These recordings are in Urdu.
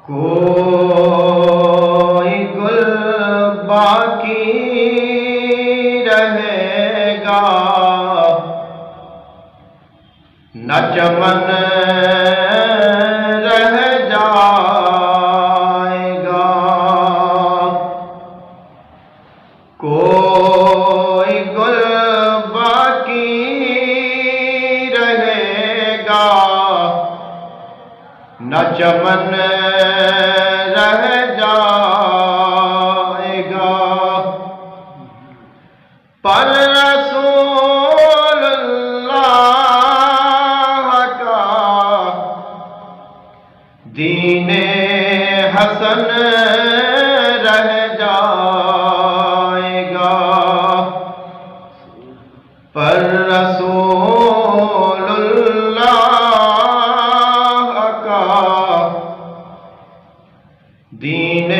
کوئی گل باقی رہے گا نہ چمن رہ جائے گا، کوئی گل باقی رہے گا نہ چمن رہ جائے گا، پر رسول اللہ کا دین حسن رہ جائے گا، پر رسول اللہ کا دین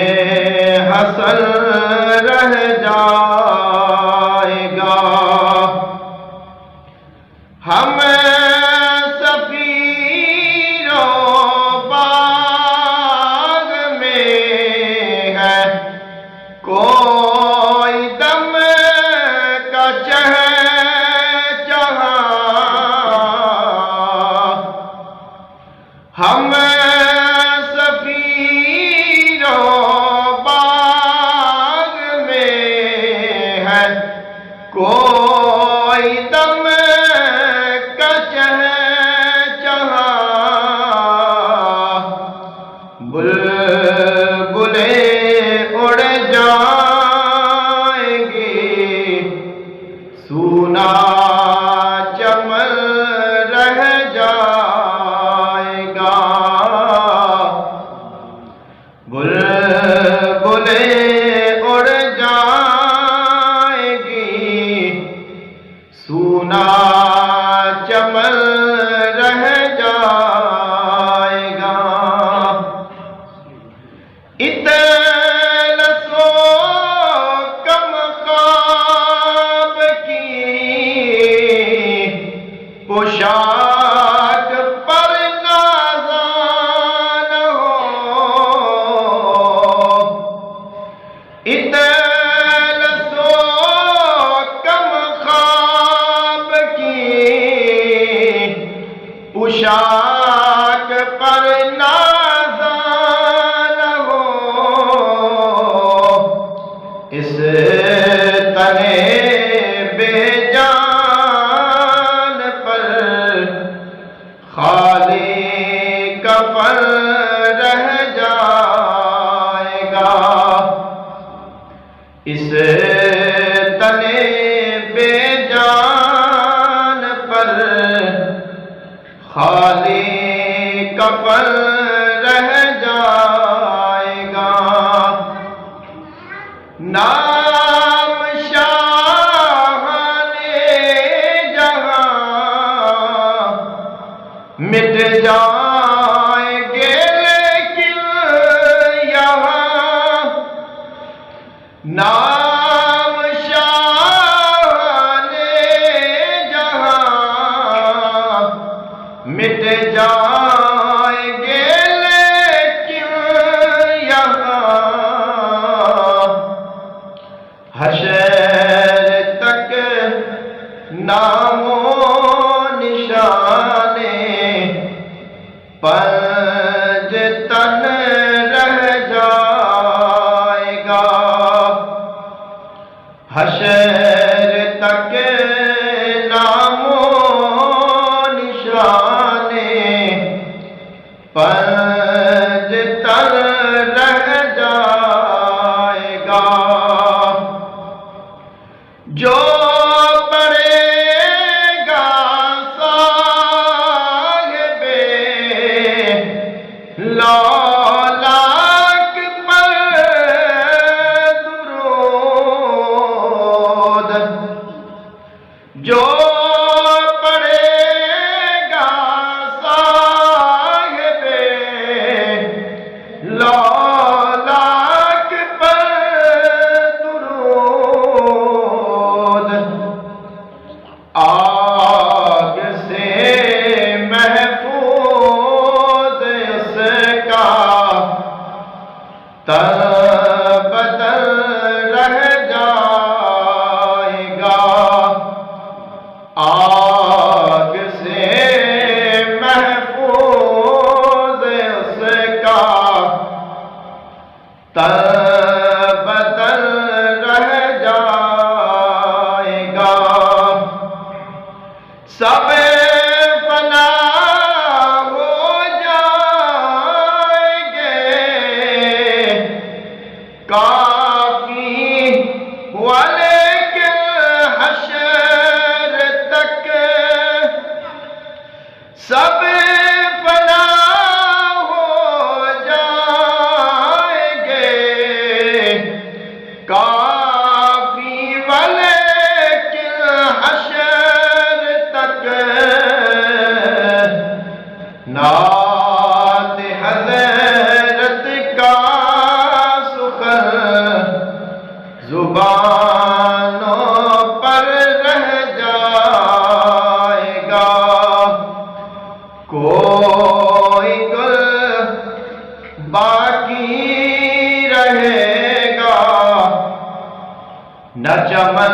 حسن رہ جائے گا۔ ہم سفیروں باغ میں ہے کوئی دم کا چہچہا، ہم سفیروں باغ میں ہے کوئی دم کا چہچہا، بلبلیں اڑ جائیں گی سونا چمن رہ جائے گا، بلبلیں اڑ جائیں گی سونا چمن رہ جائے گا، اطلس و کم خواب کی پوشاک پر نازان ہو، اطلس و کم خواب کی پوشاک پر نازان ہو، اس تنے بے جان پر خالی کفن رہ جائے گا، اس تنے بے جان پر خالی کفن رہ جائے گا، نام شاہان جہاں مٹ جائیں گے لیکن یہاں، نام شاہان جہاں مٹ جائیں گے لیکن یہاں، حشر تک نام و نشانے پنج تن رہ جائے گا، حشر تک نام و نشانے پنج تن رہ جائے گا، جو پڑے گا صاحب لولاک پر درود، جو پڑے گا صاحب لولاک پر درود، آگ سے محفوظ اس کا بدل رہ جائے گا، آگ سے محفوظ اس کا بدل رہ جائے گا۔ سب فنا ہو جائیں گے، کافی ولیکن حشر تک سب فنا ہو جائیں گے، کافی ولیکن حشر تک نعت حضرت کا سخن زبانوں پر رہ جائے گا، کوئی گل باقی رہے گا، نہ چمن